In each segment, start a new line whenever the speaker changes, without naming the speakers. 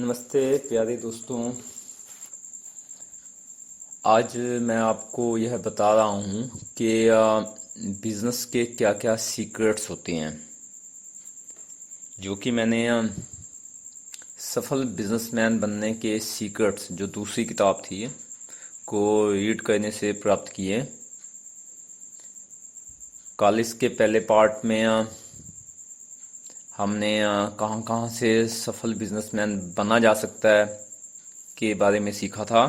नमस्ते प्यारे दोस्तों। आज मैं आपको यह बता रहा हूँ कि बिज़नेस के क्या क्या सीक्रेट्स होते हैं, जो कि मैंने सफल बिजनेसमैन बनने के सीक्रेट्स जो दूसरी किताब थी को रीड करने से प्राप्त किए। कॉलेज के पहले पार्ट में हमने कहाँ कहाँ से सफल बिजनेसमैन बना जा सकता है के बारे में सीखा था।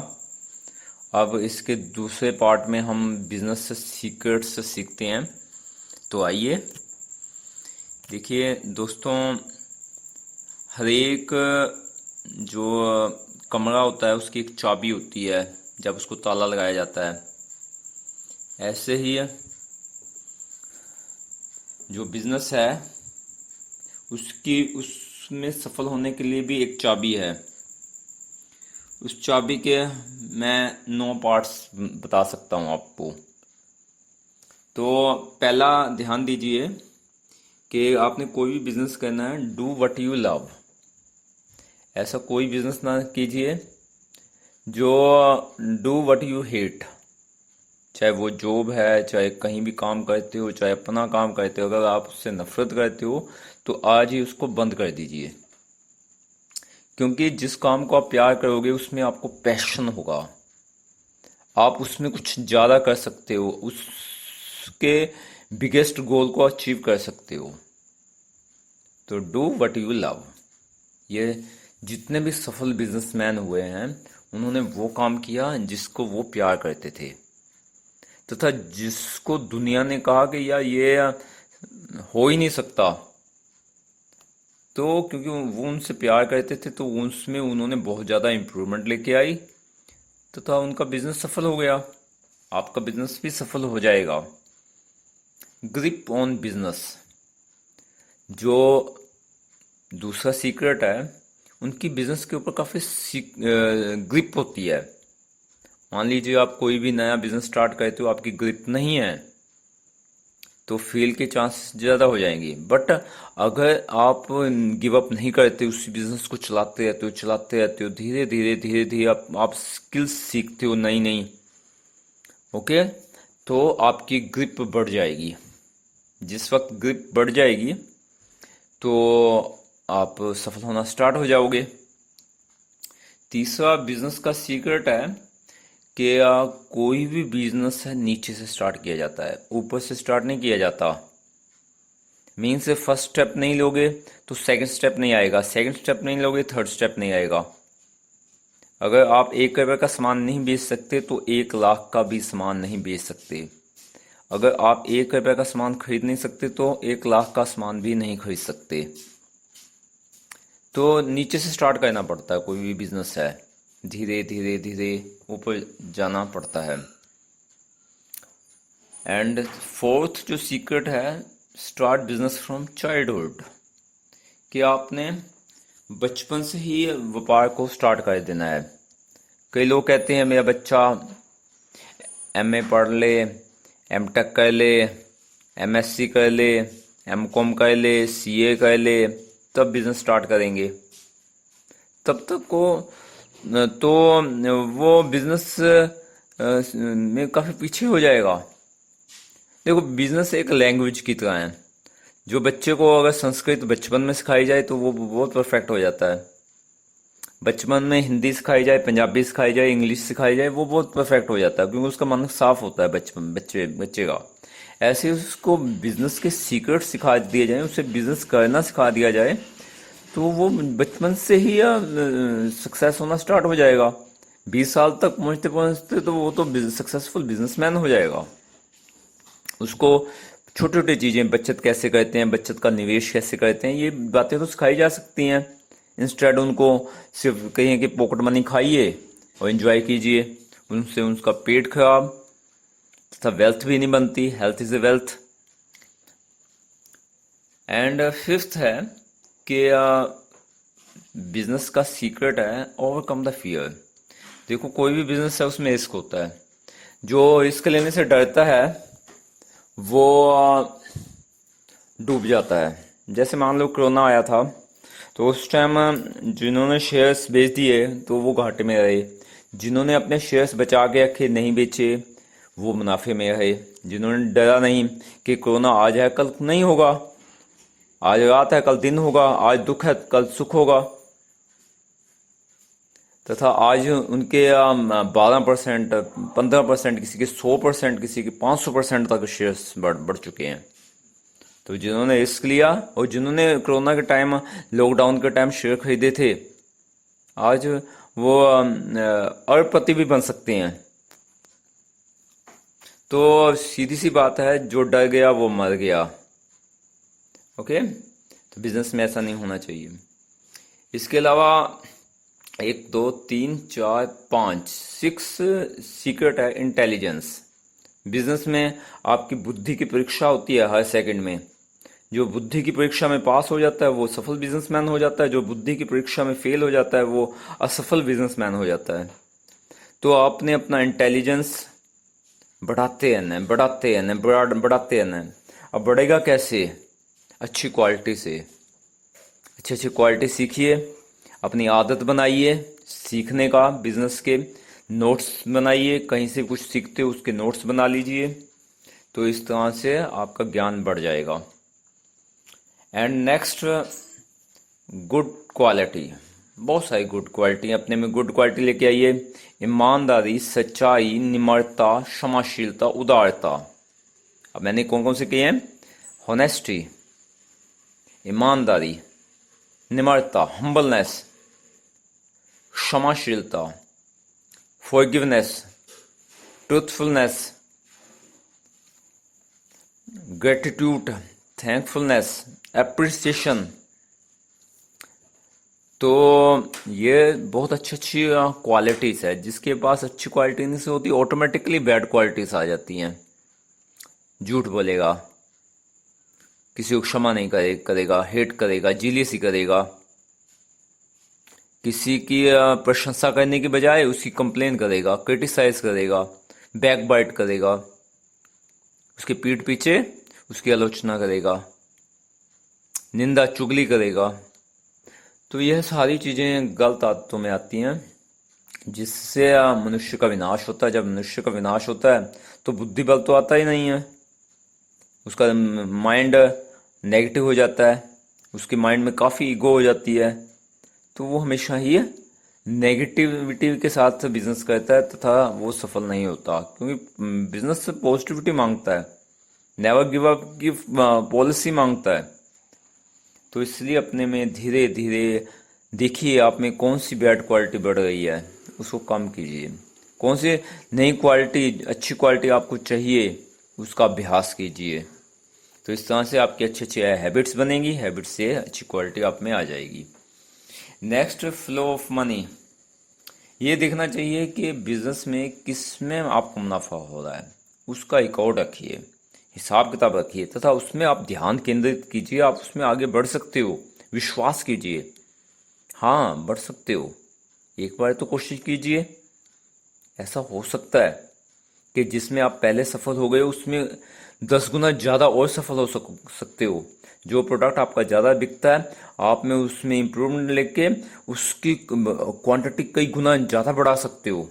अब इसके दूसरे पार्ट में हम बिजनेस सीक्रेट्स सीखते हैं। तो आइए देखिए दोस्तों, हर एक जो कमरा होता है उसकी एक चाबी होती है जब उसको ताला लगाया जाता है। ऐसे ही जो बिजनेस है उसमें सफल होने के लिए भी एक चाबी है। उस चाबी के मैं 9 पार्ट्स बता सकता हूँ आपको। तो पहला ध्यान दीजिए कि आपने कोई भी बिजनेस करना है, डू व्हाट यू लव। ऐसा कोई बिजनेस ना कीजिए जो डू व्हाट यू हेट। चाहे वो जॉब है, चाहे कहीं भी काम करते हो, चाहे अपना काम करते हो, अगर आप उससे नफरत करते हो तो आज ही उसको बंद कर दीजिए। क्योंकि जिस काम को आप प्यार करोगे उसमें आपको पैशन होगा, आप उसमें कुछ ज़्यादा कर सकते हो, उसके बिगेस्ट गोल को अचीव कर सकते हो। तो डू व्हाट यू लव। ये जितने भी सफल बिजनेसमैन हुए हैं उन्होंने वो काम किया जिसको वो प्यार करते थे, तथा जिसको दुनिया ने कहा कि यार ये हो ही नहीं सकता। तो क्योंकि वो उनसे प्यार करते थे तो उसमें उन्होंने बहुत ज़्यादा इम्प्रूवमेंट लेके आई तथा उनका बिजनेस सफल हो गया। आपका बिजनेस भी सफल हो जाएगा। ग्रिप ऑन बिजनेस, जो दूसरा सीक्रेट है, उनकी बिजनेस के ऊपर काफ़ी ग्रिप होती है। मान लीजिए आप कोई भी नया बिजनेस स्टार्ट करते हो, आपकी ग्रिप नहीं है तो फेल के चांस ज़्यादा हो जाएंगे। बट अगर आप गिव अप नहीं करते, उस बिजनेस को चलाते रहते हो, धीरे धीरे आप स्किल्स सीखते हो नई नई, ओके, तो आपकी ग्रिप बढ़ जाएगी। जिस वक्त ग्रिप बढ़ जाएगी तो आप सफल होना स्टार्ट हो जाओगे। तीसरा बिजनेस का सीक्रेट है कि कोई भी बिजनेस है नीचे से स्टार्ट किया जाता है, ऊपर से स्टार्ट नहीं किया जाता। मीन से फर्स्ट स्टेप नहीं लोगे तो सेकंड स्टेप नहीं आएगा, सेकंड स्टेप नहीं लोगे थर्ड स्टेप नहीं आएगा। अगर आप 1 रुपये का सामान नहीं बेच सकते तो 1 लाख का भी सामान नहीं बेच सकते। अगर आप 1 रुपये का सामान खरीद नहीं सकते तो 1 लाख का सामान भी नहीं खरीद सकते। तो नीचे से स्टार्ट करना पड़ता है, कोई भी बिजनेस है धीरे धीरे ऊपर जाना पड़ता है। एंड फोर्थ जो सीक्रेट है, स्टार्ट बिजनेस फ्रॉम चाइल्डहुड, कि आपने बचपन से ही व्यापार को स्टार्ट कर देना है। कई लोग कहते हैं मेरा बच्चा एमए पढ़ ले, एमटेक कर ले, एमएससी कर ले, एमकॉम कर ले, सीए कर ले, तब बिजनेस स्टार्ट करेंगे। तब तक वो बिजनेस में काफ़ी पीछे हो जाएगा। देखो, बिजनेस एक लैंग्वेज की तरह है। जो बच्चे को अगर संस्कृत बचपन में सिखाई जाए तो वो बहुत परफेक्ट हो जाता है। बचपन में हिंदी सिखाई जाए, पंजाबी सिखाई जाए, इंग्लिश सिखाई जाए, वो बहुत परफेक्ट हो जाता है, क्योंकि उसका मन साफ होता है बच्चे का। ऐसे ही उसको बिजनेस के सीक्रेट सिखा दिए जाए, उसे बिजनेस करना सिखा दिया जाए, तो वो बचपन से ही सक्सेस होना स्टार्ट हो जाएगा। 20 साल तक पहुंचते पहुंचते तो वो तो सक्सेसफुल बिजनेसमैन हो जाएगा। उसको छोटी छोटी चीज़ें, बचत कैसे करते हैं, बचत का निवेश कैसे करते हैं, ये बातें तो सिखाई जा सकती हैं। इंस्टेड उनको सिर्फ कहिए कि पॉकेट मनी खाइए और एंजॉय कीजिए, उनसे उनका पेट खराब तथा वेल्थ भी नहीं बनती। Health is a wealth. And fifth है कि बिजनेस का सीक्रेट है ओवरकम द फियर। देखो, कोई भी बिजनेस है उसमें रिस्क होता है। जो रिस्क लेने से डरता है वो डूब जाता है। जैसे मान लो कोरोना आया था तो उस टाइम जिन्होंने शेयर्स बेच दिए तो वो घाटे में रहे, जिन्होंने अपने शेयर्स बचा के रखे नहीं बेचे वो मुनाफे में रहे, जिन्होंने डरा नहीं कि कोरोना आज है कल नहीं होगा, आज रात है कल दिन होगा, आज दुख है कल सुख होगा, तथा आज उनके 12%, 15%, किसी के 100%, किसी के 500% तक शेयर्स बढ़ चुके हैं। तो जिन्होंने रिस्क लिया और जिन्होंने कोरोना के टाइम, लॉकडाउन के टाइम शेयर खरीदे थे, आज वो अरबपति भी बन सकते हैं। तो सीधी सी बात है, जो डर गया वो मर गया। ओके, तो बिजनेस में ऐसा नहीं होना चाहिए। इसके अलावा 1 2 3 4 5 6 सीक्रेट है इंटेलिजेंस। बिजनेस में आपकी बुद्धि की परीक्षा होती है हर सेकंड में। जो बुद्धि की परीक्षा में पास हो जाता है वो सफल बिजनेसमैन हो जाता है, जो बुद्धि की परीक्षा में फेल हो जाता है वो असफल बिजनेसमैन हो जाता है। तो आपने अपना इंटेलिजेंस बढ़ाते रहना है। अब बढ़ेगा कैसे? अच्छी क्वालिटी से। अच्छी क्वालिटी सीखिए, अपनी आदत बनाइए सीखने का, बिजनेस के नोट्स बनाइए, कहीं से कुछ सीखते हो उसके नोट्स बना लीजिए, तो इस तरह से आपका ज्ञान बढ़ जाएगा। And next, good quality. बहुत सारी गुड क्वालिटी अपने में गुड क्वालिटी लेके आइए। ईमानदारी, सच्चाई, निम्रता, क्षमाशीलता, उदारता। अब मैंने कौन कौन से किए हैं? होनेस्टी, ईमानदारी, निम्रता, हम्बलनेस, क्षमाशीलता, forgiveness, truthfulness, gratitude, thankfulness, appreciation. तो ये बहुत अच्छी क्वालिटीज है। जिसके पास अच्छी क्वालिटी नहीं से होती, ऑटोमेटिकली बैड क्वालिटीज आ जाती हैं। झूठ बोलेगा, किसी को क्षमा नहीं करेगा, हेट करेगा, जीलियसी करेगा, किसी की प्रशंसा करने के बजाय उसकी कंप्लेन करेगा, क्रिटिसाइज करेगा, बैकबाइट करेगा, उसके पीठ पीछे उसकी आलोचना करेगा, निंदा चुगली करेगा। तो यह सारी चीजें गलत आदतों में आती हैं, जिससे मनुष्य का विनाश होता है। जब मनुष्य का विनाश होता है तो बुद्धि बल तो आता ही नहीं है, उसका माइंड नेगेटिव हो जाता है, उसके माइंड में काफ़ी ईगो हो जाती है, तो वो हमेशा ही नेगेटिविटी के साथ बिजनेस करता है तथा वो सफल नहीं होता। क्योंकि बिजनेस पॉजिटिविटी मांगता है, नेवर गिव अप की पॉलिसी मांगता है। तो इसलिए अपने में धीरे धीरे देखिए आप में कौन सी बैड क्वालिटी बढ़ रही है, उसको कम कीजिए। कौन सी नई क्वालिटी, अच्छी क्वालिटी आपको चाहिए, उसका अभ्यास कीजिए। तो इस तरह से आपकी अच्छी हैबिट्स बनेंगी, हैबिट्स से अच्छी क्वालिटी आप में आ जाएगी। Next, flow of money. ये देखना चाहिए कि बिजनेस में किस में आपको मुनाफा हो रहा है, उसका रिकॉर्ड रखिए, हिसाब किताब रखिए तथा उसमें आप ध्यान केंद्रित कीजिए। आप उसमें आगे बढ़ सकते हो, विश्वास कीजिए, हाँ बढ़ सकते हो। एक बार तो कोशिश कीजिए। ऐसा हो सकता है कि जिसमें आप पहले सफल हो गए उसमें 10 गुना ज़्यादा और सफल हो सकते हो। जो प्रोडक्ट आपका ज़्यादा बिकता है, आप में उसमें इम्प्रूवमेंट लेके उसकी क्वांटिटी कई गुना ज़्यादा बढ़ा सकते हो।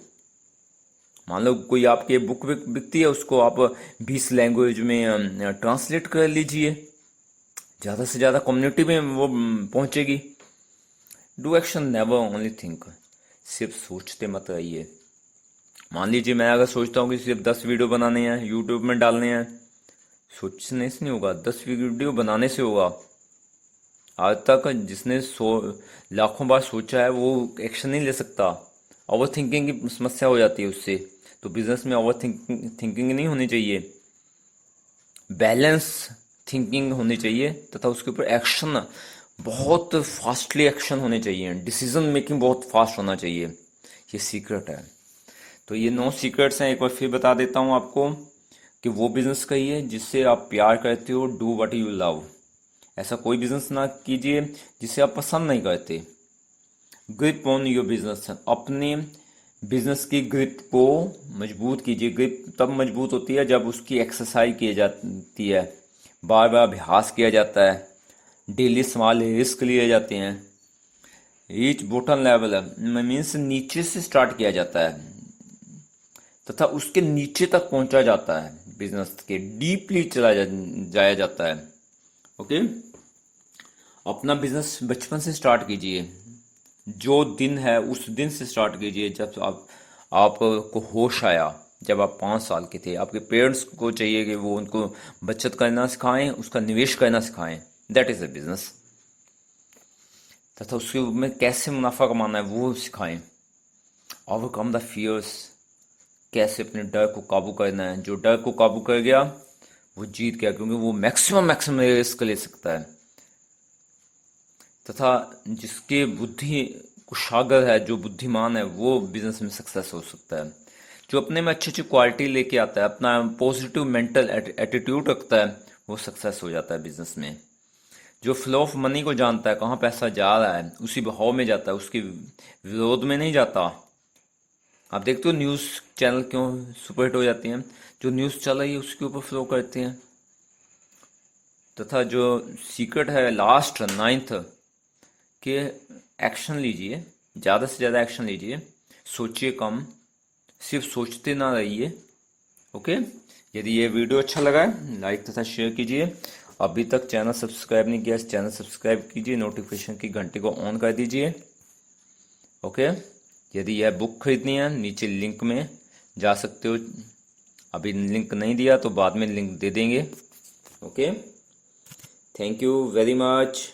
मान लो कोई आपकी बुक बिकती है, उसको आप 20 लैंग्वेज में ट्रांसलेट कर लीजिए, ज़्यादा से ज़्यादा कम्युनिटी में वो पहुंचेगी। Do action, never only think. सिर्फ सोचते मत रहिए। मान लीजिए मैं अगर सोचता हूँ कि सिर्फ 10 वीडियो बनाने हैं, यूट्यूब में डालने हैं, सोचने से नहीं होगा, 10 वीडियो बनाने से होगा। आज तक जिसने लाखों बार सोचा है वो एक्शन नहीं ले सकता। ओवर थिंकिंग की समस्या हो जाती है उससे। तो बिजनेस में ओवर थिंकिंग नहीं होनी चाहिए, बैलेंस थिंकिंग होनी चाहिए तथा उसके ऊपर एक्शन, बहुत फास्टली एक्शन होने चाहिए, डिसीजन मेकिंग बहुत फास्ट होना चाहिए। ये सीक्रेट है। तो ये 9 सीक्रेट्स हैं, एक बार फिर बता देता हूँ आपको कि वो बिजनेस करिए जिससे आप प्यार करते हो। Do what you love. ऐसा कोई बिजनेस ना कीजिए जिसे आप पसंद नहीं करते। Grip on your business. अपने बिजनेस की ग्रिप को मजबूत कीजिए। ग्रिप तब मजबूत होती है जब उसकी एक्सरसाइज की जाती है, बार बार अभ्यास किया जाता है, डेली स्मॉल रिस्क लिए जाते हैं, रीच बॉटम लेवल मीन्स नीचे से स्टार्ट किया जाता है तथा उसके नीचे तक पहुंचा जाता है, बिजनेस के डीपली जाया जाता है। ओके, अपना बिजनेस बचपन से स्टार्ट कीजिए, जो दिन है उस दिन से स्टार्ट कीजिए जब आपको होश आया। जब आप 5 साल के थे, आपके पेरेंट्स को चाहिए कि वो उनको बचत करना सिखाएं, उसका निवेश करना सिखाएं, दैट इज अ बिजनेस। तथा उसके में कैसे मुनाफा कमाना है वो सिखाएं। ओवरकम द फियर्स, कैसे अपने डर को काबू करना है। जो डर को काबू कर गया वो जीत गया, क्योंकि वो मैक्सिमम रिस्क ले सकता है। तथा जिसके बुद्धि कुशागर है, जो बुद्धिमान है, वो बिजनेस में सक्सेस हो सकता है। जो अपने में अच्छी अच्छी क्वालिटी लेके आता है, अपना पॉजिटिव मेंटल एटीट्यूड रखता है, वो सक्सेस हो जाता है बिजनेस में। जो फ्लो ऑफ मनी को जानता है, कहाँ पैसा जा रहा है, उसी बहाव में जाता है, उसके विरोध में नहीं जाता। आप देखते हो न्यूज़ चैनल क्यों सुपरहिट हो जाती हैं, जो न्यूज़ चल रही है उसके ऊपर फ्लो करते हैं। तथा जो सीक्रेट है लास्ट 9th के, एक्शन लीजिए, ज़्यादा से ज़्यादा एक्शन लीजिए, सोचिए कम, सिर्फ सोचते ना रहिए। ओके, यदि ये वीडियो अच्छा लगा है लाइक तथा शेयर कीजिए। अभी तक चैनल सब्सक्राइब नहीं किया, चैनल सब्सक्राइब कीजिए, नोटिफिकेशन की घंटी को ऑन कर दीजिए। ओके, यदि यह बुक खरीदनी है नीचे लिंक में जा सकते हो। अभी लिंक नहीं दिया तो बाद में लिंक दे देंगे। Okay, thank you very much.